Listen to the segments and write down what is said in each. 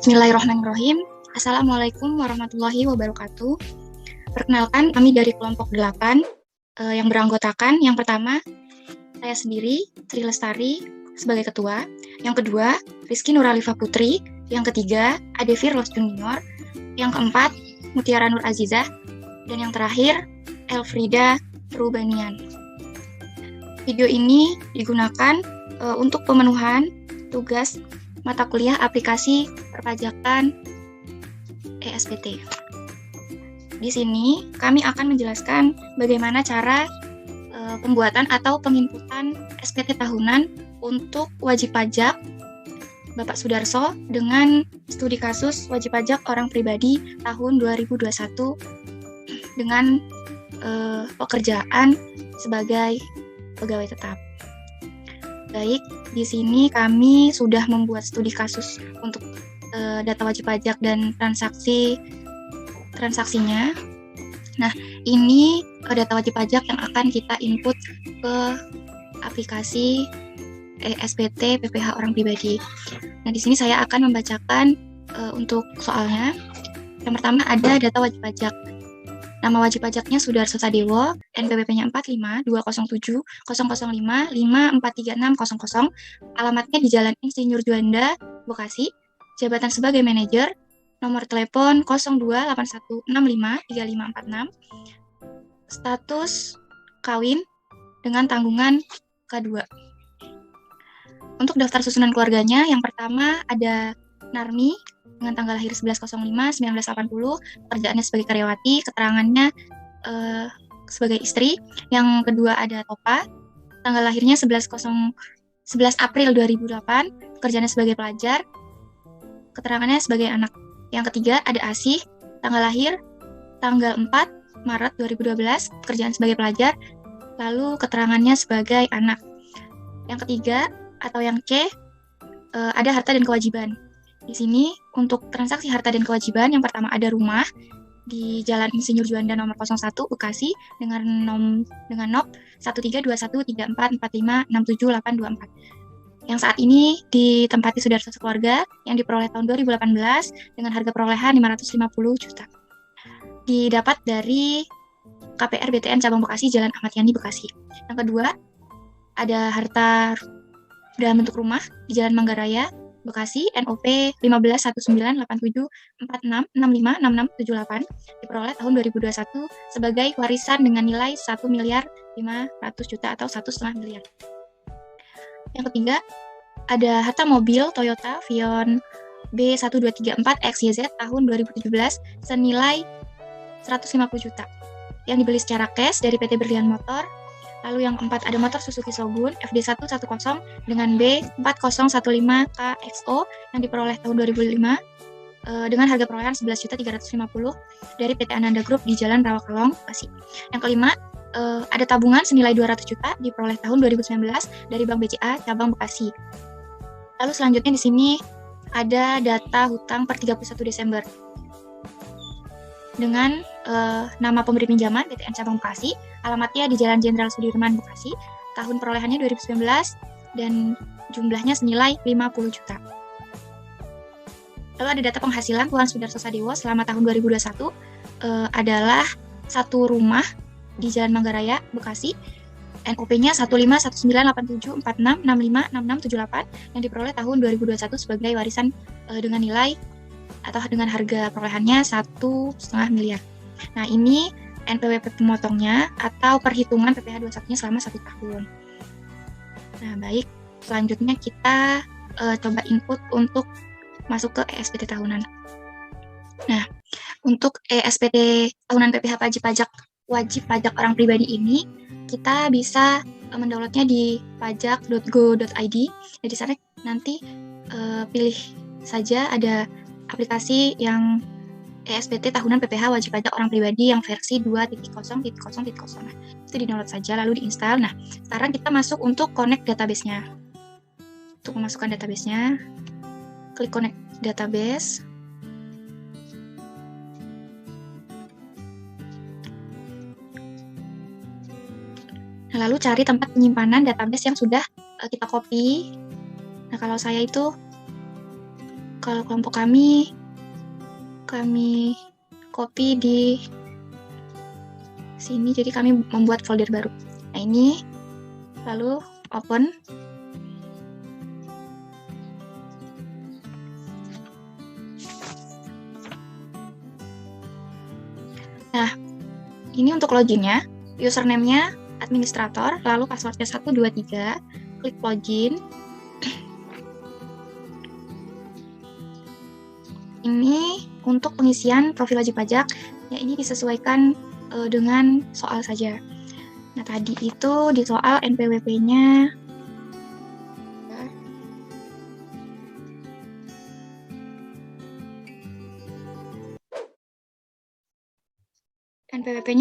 Bismillahirrahmanirrahim. Assalamualaikum warahmatullahi wabarakatuh. Perkenalkan, kami dari kelompok 8 yang beranggotakan. Yang pertama, saya sendiri, Tri Lestari, sebagai ketua. Yang kedua, Rizky Nuralifa Putri. Yang ketiga, Adevi Ros Junior. Yang keempat, Mutiara Nur Azizah. Dan yang terakhir, Elfrida Rubanian. Video ini digunakan untuk pemenuhan tugas mata kuliah aplikasi perpajakan ESPT. Di sini kami akan menjelaskan bagaimana cara pembuatan atau penginputan SPT tahunan untuk wajib pajak Bapak Sudarso dengan studi kasus wajib pajak orang pribadi tahun 2021 dengan pekerjaan sebagai pegawai tetap. Baik, di sini kami sudah membuat studi kasus untuk data wajib pajak dan transaksinya. Nah, ini data wajib pajak yang akan kita input ke aplikasi SPT PPH orang pribadi. Nah, di sini saya akan membacakan untuk soalnya. Yang pertama ada data wajib pajak. Nama wajib pajaknya Sudarso Sadewo, NPWP-nya 452005543600, alamatnya di Jalan Insinyur Juanda, Bekasi, jabatan sebagai manajer, nomor telepon 0281653546, status kawin dengan tanggungan K2. Untuk daftar susunan keluarganya, yang pertama ada Narmi, dengan tanggal lahir 11.05.1980, pekerjaannya sebagai karyawati, keterangannya sebagai istri. Yang kedua ada Topa, tanggal lahirnya 11 April 2008, pekerjaannya sebagai pelajar, keterangannya sebagai anak. Yang ketiga ada Asih, tanggal lahir tanggal 4 Maret 2012, pekerjaan sebagai pelajar, lalu keterangannya sebagai anak. Yang ketiga atau yang C ada harta dan kewajiban. Di sini untuk transaksi harta dan kewajiban, yang pertama ada rumah di Jalan Insinyur Juanda nomor 01 Bekasi dengan NOP 1321344567824 yang saat ini ditempati Sudarso sekeluarga yang diperoleh tahun 2018 dengan harga perolehan 550 juta. Didapat dari KPR BTN Cabang Bekasi Jalan Ahmad Yani Bekasi. Yang kedua ada harta dalam bentuk rumah di Jalan Manggaraya Bekasi, NOP 15198746656678 diperoleh tahun 2021 sebagai warisan dengan nilai 1.500.000.000 atau 1,5 miliar. Yang ketiga, ada harta mobil Toyota Vion B1234XYZ tahun 2017 senilai 150 juta yang dibeli secara cash dari PT Berlian Motor. Lalu yang keempat ada motor Suzuki Shogun FD110 dengan B4015KXO yang diperoleh tahun 2005 dengan harga perolehan 11.350 dari PT Ananda Group di Jalan Rawakalong, Bekasi. Yang kelima ada tabungan senilai 200 juta diperoleh tahun 2019 dari Bank BCA Cabang Bekasi. Lalu selanjutnya di sini ada data hutang per 31 Desember dengan nama pemberi pinjaman BTN Cabang Bekasi, alamatnya di Jalan Jenderal Sudirman Bekasi, tahun perolehannya 2019 dan jumlahnya senilai 50 juta. Lalu ada data penghasilan Tuan Sudarso Sadewo selama tahun 2021 adalah satu rumah di Jalan Manggaraya Bekasi, NOP-nya 15198746656678 yang diperoleh tahun 2021 sebagai warisan dengan nilai atau dengan harga perolehannya 1,5 miliar. Nah, ini NPWP pemotongnya atau perhitungan PPh 21-nya selama 1 tahun. Nah, baik. Selanjutnya kita coba input untuk masuk ke ESPT tahunan. Nah, untuk ESPT tahunan PPh wajib pajak orang pribadi ini, kita bisa mendownloadnya di pajak.go.id. Di sana nanti pilih saja ada aplikasi yang ESPT tahunan PPh wajib pajak orang pribadi yang versi 2.0.0.0. Nah, itu di-download saja lalu diinstal. Nah, sekarang kita masuk untuk connect database-nya. Untuk memasukkan database-nya, klik connect database. Nah, lalu cari tempat penyimpanan database yang sudah kita copy. Nah, kalau saya itu Kalau kelompok kami copy di sini, jadi kami membuat folder baru. Nah, ini lalu open. Nah, ini untuk loginnya, username-nya administrator, lalu passwordnya 123, klik login. Ini untuk pengisian profil wajib pajak, ya ini disesuaikan dengan soal saja. Nah, tadi itu di soal NPWP-nya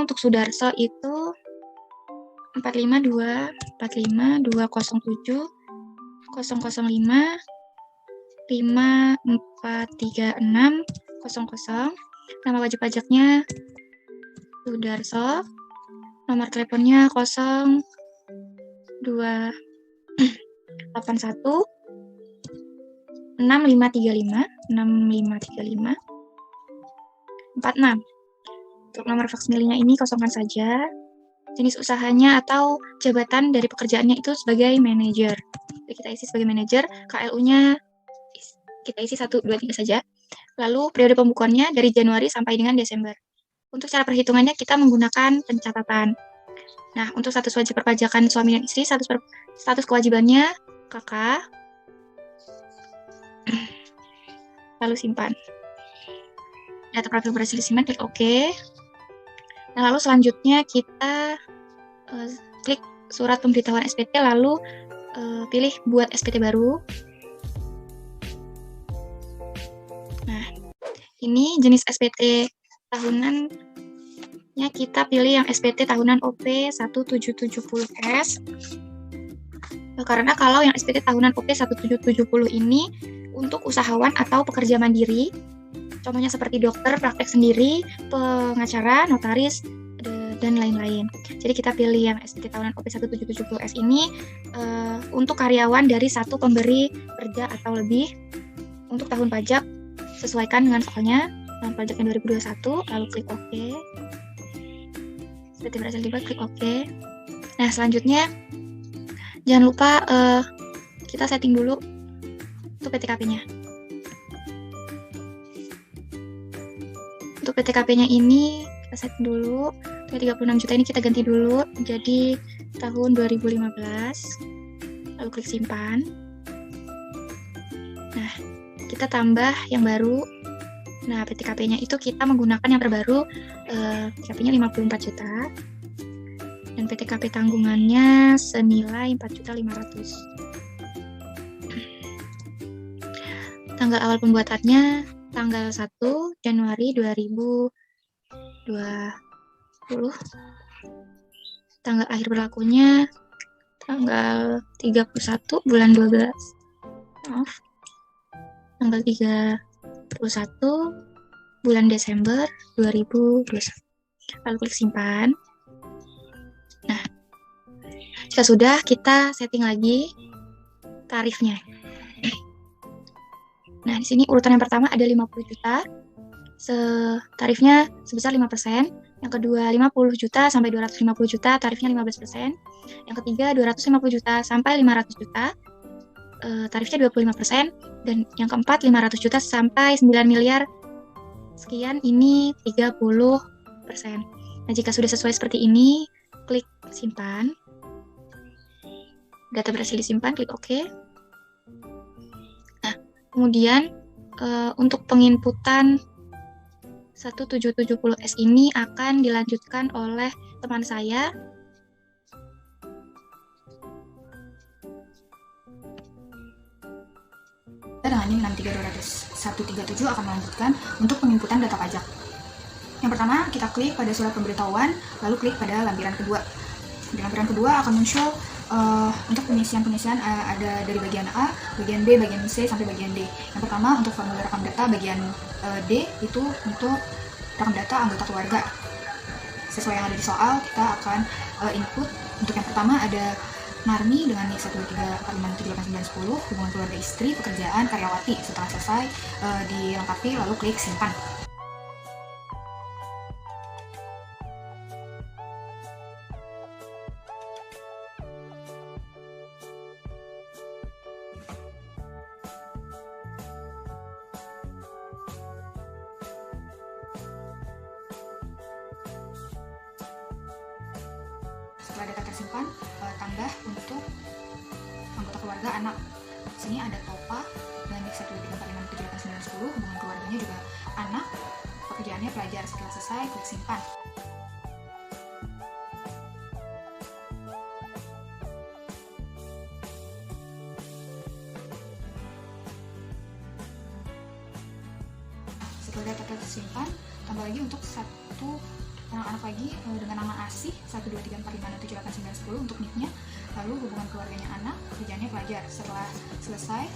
untuk Sudarso itu 452 45 207 005 5436 00. Nama wajib pajaknya Sudarso. Nomor teleponnya 0281 6535 46. Untuk nomor fax mailnya ini kosongkan saja. Jenis usahanya atau jabatan dari pekerjaannya itu sebagai manajer. Kita isi sebagai manajer, KLU-nya kita isi 1, 2, 3 saja. Lalu periode pembukuannya dari Januari sampai dengan Desember. Untuk cara perhitungannya kita menggunakan pencatatan. Nah, untuk status wajib perpajakan suami dan istri, status kewajibannya kakak. Lalu simpan. Data profil berhasil disimpan, klik OK. Nah, lalu selanjutnya kita klik surat pemberitahuan SPT, lalu pilih buat SPT baru. Nah, ini jenis SPT tahunannya kita pilih yang SPT tahunan OP 1770S. Karena kalau yang SPT tahunan OP 1770 ini untuk usahawan atau pekerja mandiri, contohnya seperti dokter, praktek sendiri, pengacara, notaris, dan lain-lain. Jadi kita pilih yang SPT tahunan OP 1770S ini untuk karyawan dari satu pemberi kerja atau lebih. Untuk tahun pajak sesuaikan dengan soalnya, tahun pajaknya 2021, lalu klik OK. SPT berhasil dibuat, klik OK. Nah, selanjutnya jangan lupa kita setting dulu untuk PTKP-nya. Untuk PTKP-nya ini kita setting dulu. 36 juta ini kita ganti dulu jadi tahun 2015. Lalu klik simpan. Nah, kita tambah yang baru. Nah, PTKP-nya itu kita menggunakan yang terbaru, PTKP-nya 54 juta. Dan PTKP tanggungannya senilai 4.500.000. Tanggal awal pembuatannya tanggal 1 Januari 2020. Tanggal akhir berlakunya tanggal 31 bulan 12. Maaf. Tanggal 31 bulan Desember 2021. Lalu klik simpan. Nah, jika sudah, kita setting lagi tarifnya. Nah, di sini urutan yang pertama ada 50 juta. Tarifnya sebesar 5%. Yang kedua 50 juta sampai 250 juta, tarifnya 15%. Yang ketiga 250 juta sampai 500 juta, tarifnya 25%. Dan yang keempat 500 juta sampai 9 miliar sekian, ini 30%. Nah, jika sudah sesuai seperti ini, klik simpan. Data berhasil disimpan, klik OK. Nah, kemudian untuk penginputan 1770S ini akan dilanjutkan oleh teman saya. Dengan NIM 6320137 akan melanjutkan untuk penginputan data pajak. Yang pertama, kita klik pada surat pemberitahuan, lalu klik pada lampiran kedua. Di lampiran kedua akan muncul untuk pengisian ada dari bagian A, bagian B, bagian C, sampai bagian D. Yang pertama, untuk formulir rekam data bagian D itu untuk rekam data anggota keluarga. Sesuai yang ada di soal, kita akan input. Untuk yang pertama ada Marmi dengan NIK 123456787, hubungan keluarga istri, pekerjaan, karyawati. Setelah selesai dilengkapi lalu klik simpan. Setelah data tersimpan, tambah untuk anggota keluarga anak. Di sini ada Topa dan NIK 123456787, hubungan keluarganya juga anak, pekerjaannya pelajar. Setelah selesai, klik simpan. Setelah data tersimpan, tambah lagi untuk satu anak-anak lagi dengan nama ASIH 12345678910 untuk NIK-nya, lalu hubungan keluarganya anak, pekerjaannya pelajar. Setelah selesai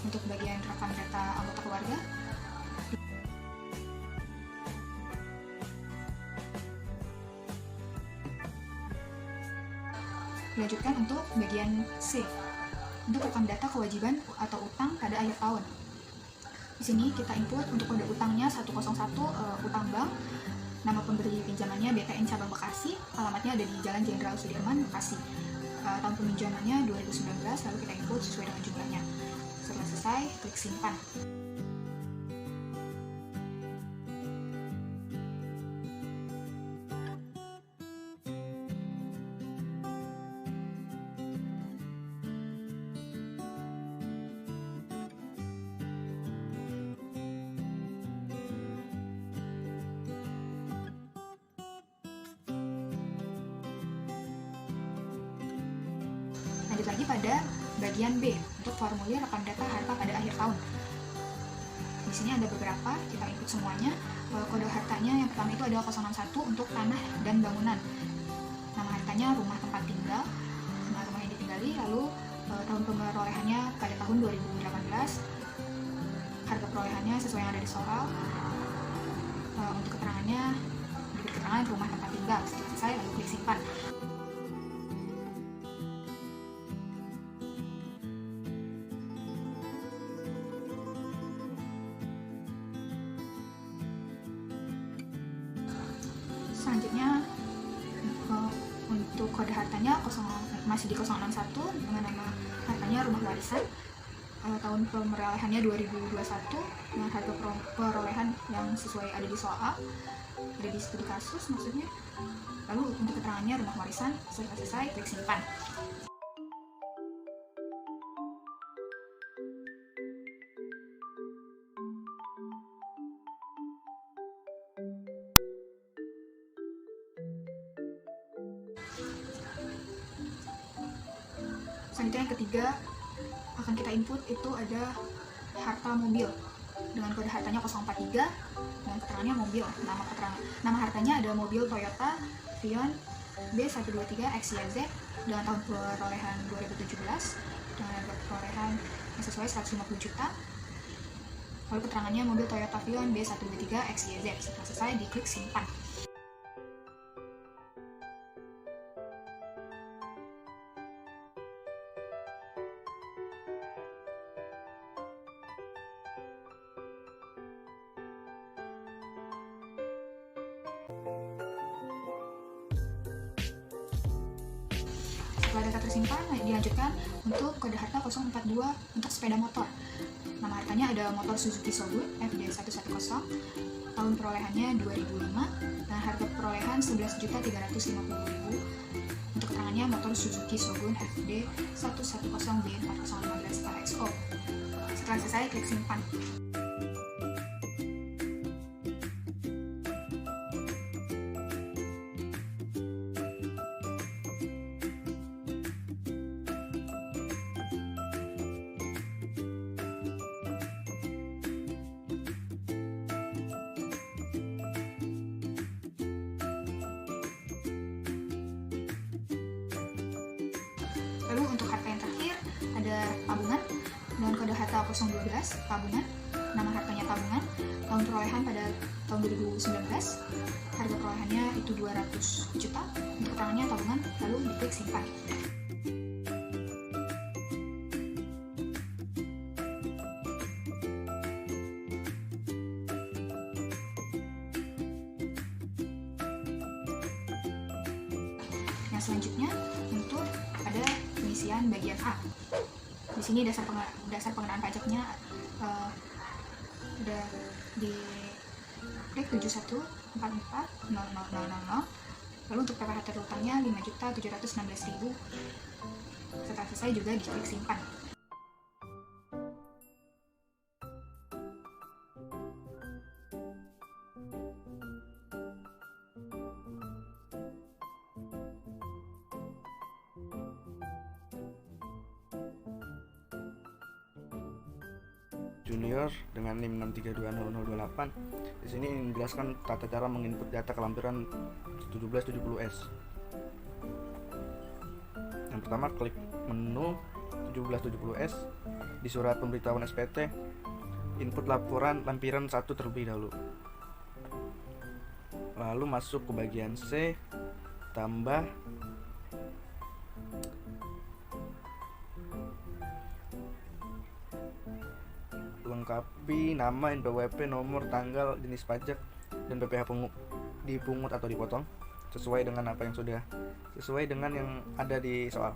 untuk bagian rekam data anggota keluarga, dilanjutkan untuk bagian C, untuk rekam data kewajiban atau utang pada akhir tahun. Di sini kita input untuk kode utangnya 101, utang bank, nama pemberi pinjamannya BTN Cabang Bekasi, alamatnya ada di Jalan Jenderal Sudirman, Bekasi. Tahun peminjamannya 2019, lalu kita input sesuai dengan jumlahnya. Setelah selesai, klik simpan. Lanjut lagi pada bagian B untuk formulir rekam data harta pada akhir tahun. Di sini ada beberapa, kita input semuanya. Kode hartanya yang pertama itu adalah 061 untuk tanah dan bangunan. Nama hartanya rumah tempat tinggal, nama rumah yang ditinggali, lalu tahun perolehannya pada tahun 2018. Harga perolehannya sesuai yang ada di soal. Untuk keterangannya diberi keterangan rumah tempat tinggal. Setelah selesai lalu klik simpan. Selanjutnya untuk kode hartanya masih di 061 dengan nama hartanya rumah warisan. Tahun perolehannya 2021 dengan harga perolehan yang sesuai ada di soal, ada di studi kasus maksudnya. Lalu untuk keterangannya rumah warisan. Setelah selesai klik simpan. Selanjutnya yang ketiga akan kita input itu ada harta mobil dengan kode hartanya 043 dan keterangannya mobil. Nama hartanya ada mobil Toyota Vion B123 XYZ dengan tahun perolehan 2017 dengan harga perolehan yang sesuai 150 juta. Lalu keterangannya mobil Toyota Vion B123 XYZ. Setelah selesai diklik simpan. Setelah data tersimpan, dilanjutkan untuk kode harta 042 untuk sepeda motor. Nama hartanya ada motor Suzuki Shogun FD110, tahun perolehannya 2005, dan harga perolehan 11.350.000. Untuk keterangannya motor Suzuki Shogun FD110B4015 RXO. Setelah selesai, klik simpan. Lalu untuk harta yang terakhir ada tabungan dengan kode harta 012 tabungan, nama hartanya tabungan, tahun perolehan pada tahun 2019, harga perolehannya itu 200 juta, untuk keterangannya tabungan, lalu diklik simpan. selanjutnya untuk ada pengisian bagian A. Di sini dasar pengenaan pajaknya udah di klik 71440000. Lalu untuk PPh terutangnya 5.716.000. Setelah selesai juga diklik simpan. Junior dengan NIM 6320028. Di sini menjelaskan tata cara menginput data kelampiran 1770S. Yang pertama, klik menu 1770S di surat pemberitahuan SPT, input laporan lampiran 1 terlebih dahulu. Lalu masuk ke bagian C, tambah lengkapi nama, NPWP, nomor, tanggal, jenis pajak, dan PPh dipungut atau dipotong sesuai dengan yang ada di soal.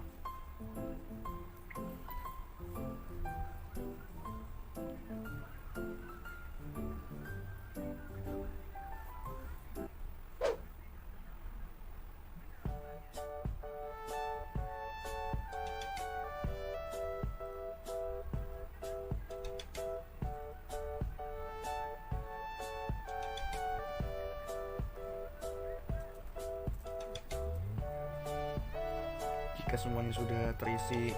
Jika semuanya sudah terisi,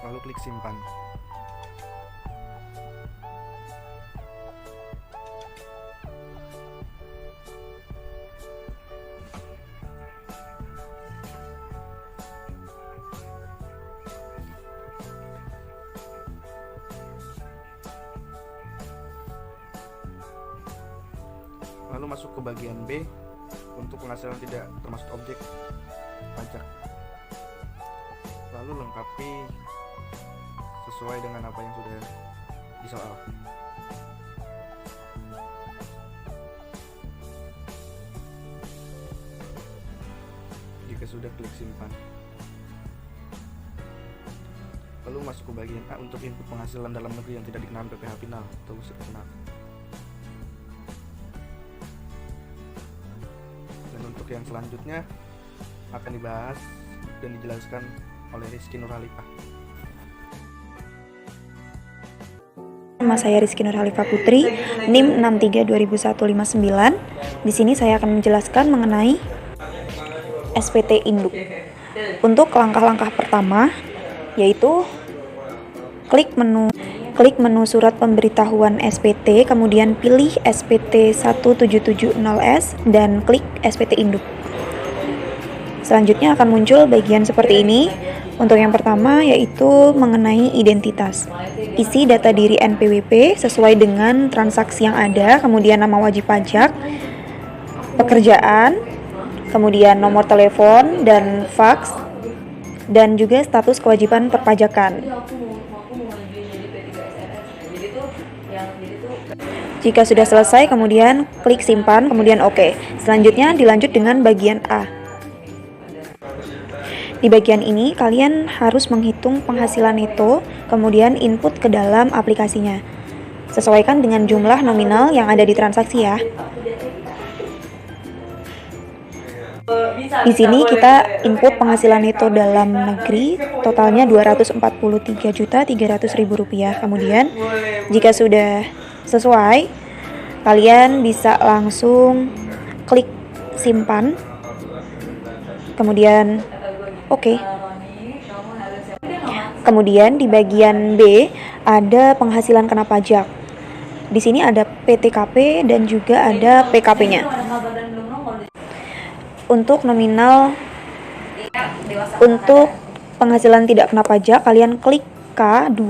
lalu klik simpan. Lalu masuk ke bagian B untuk penghasilan tidak termasuk objek pajak. Lalu lengkapi sesuai dengan apa yang sudah di soal. Jika sudah, klik simpan. Lalu masuk ke bagian A untuk input penghasilan dalam negeri yang tidak dikenakan PPh final atau sekenal. Dan untuk yang selanjutnya akan dibahas dan dijelaskan oleh Rizky Nurhalifah. Nama saya Rizky Nurhalifah Putri, NIM 63200159. Di sini saya akan menjelaskan mengenai SPT Induk. Untuk langkah-langkah pertama yaitu klik menu surat pemberitahuan SPT, kemudian pilih SPT 1770S dan klik SPT Induk. Selanjutnya akan muncul bagian seperti ini. Untuk yang pertama yaitu mengenai identitas. Isi data diri NPWP sesuai dengan transaksi yang ada, kemudian nama wajib pajak, pekerjaan, kemudian nomor telepon dan fax, dan juga status kewajiban perpajakan. Jika sudah selesai, kemudian klik simpan, kemudian OK. Selanjutnya dilanjut dengan bagian A. Di bagian ini, kalian harus menghitung penghasilan neto, kemudian input ke dalam aplikasinya. Sesuaikan dengan jumlah nominal yang ada di transaksi ya. Di sini kita input penghasilan neto dalam negeri, totalnya Rp243.300.000. Kemudian, jika sudah sesuai, kalian bisa langsung klik simpan, kemudian Oke. Kemudian di bagian B ada penghasilan kena pajak. Di sini ada PTKP dan juga ada PKP-nya. Untuk penghasilan tidak kena pajak, kalian klik K2,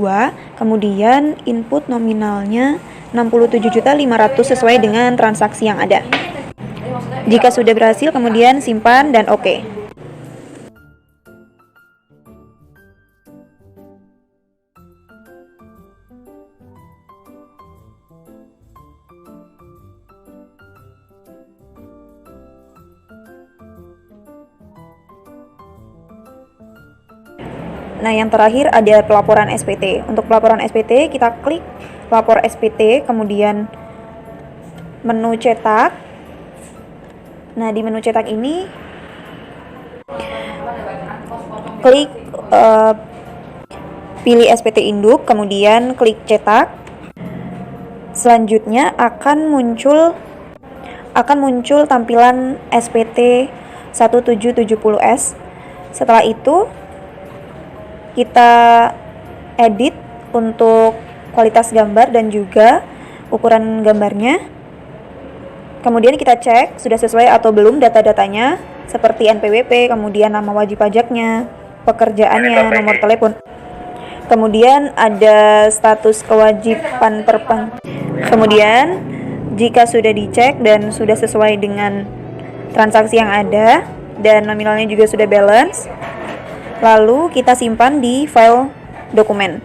kemudian input nominalnya 67.500 sesuai dengan transaksi yang ada. Jika sudah berhasil, kemudian simpan dan oke. Nah, yang terakhir ada pelaporan SPT. Untuk pelaporan SPT, kita klik lapor SPT, kemudian menu cetak. Nah, di menu cetak ini klik pilih SPT induk, kemudian klik cetak. Selanjutnya akan muncul tampilan SPT 1770S. Setelah itu kita edit untuk kualitas gambar dan juga ukuran gambarnya. Kemudian kita cek sudah sesuai atau belum data-datanya seperti NPWP, kemudian nama wajib pajaknya, pekerjaannya, nomor telepon. Kemudian ada status kewajiban Kemudian jika sudah dicek dan sudah sesuai dengan transaksi yang ada dan nominalnya juga sudah balance, lalu kita simpan di file dokumen.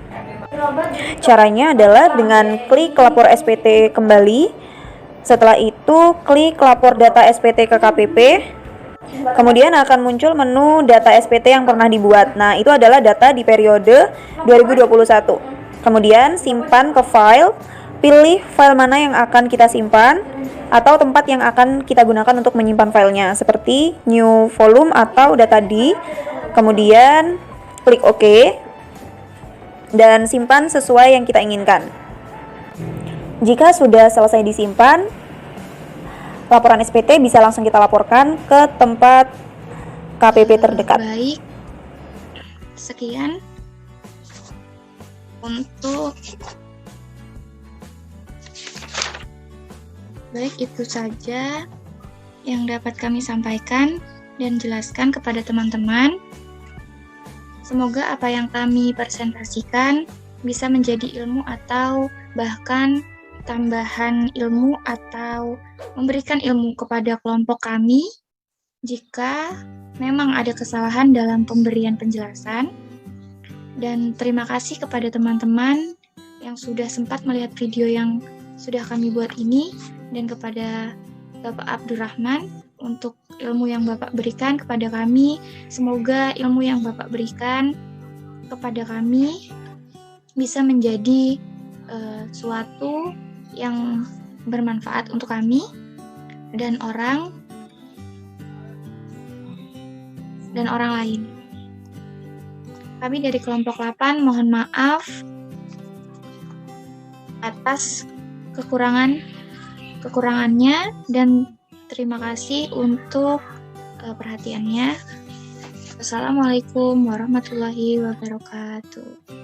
Caranya adalah dengan klik lapor SPT kembali. Setelah itu klik lapor data SPT ke KPP. Kemudian akan muncul menu data SPT yang pernah dibuat. Nah, itu adalah data di periode 2021. Kemudian simpan ke file, pilih file mana yang akan kita simpan atau tempat yang akan kita gunakan untuk menyimpan filenya, seperti new volume atau data di. Kemudian klik OK dan simpan sesuai yang kita inginkan. Jika sudah selesai disimpan, laporan SPT bisa langsung kita laporkan ke tempat KPP terdekat. Baik, sekian untuk itu saja yang dapat kami sampaikan dan jelaskan kepada teman-teman. Semoga apa yang kami presentasikan bisa menjadi ilmu atau bahkan tambahan ilmu atau memberikan ilmu kepada kelompok kami jika memang ada kesalahan dalam pemberian penjelasan. Dan terima kasih kepada teman-teman yang sudah sempat melihat video yang sudah kami buat ini, dan kepada Bapak Abdurrahman untuk ilmu yang Bapak berikan kepada kami. Semoga ilmu yang Bapak berikan kepada kami bisa menjadi suatu yang bermanfaat untuk kami dan orang lain. Kami dari kelompok 8 mohon maaf atas kekurangannya dan terima kasih untuk perhatiannya. Wassalamualaikum warahmatullahi wabarakatuh.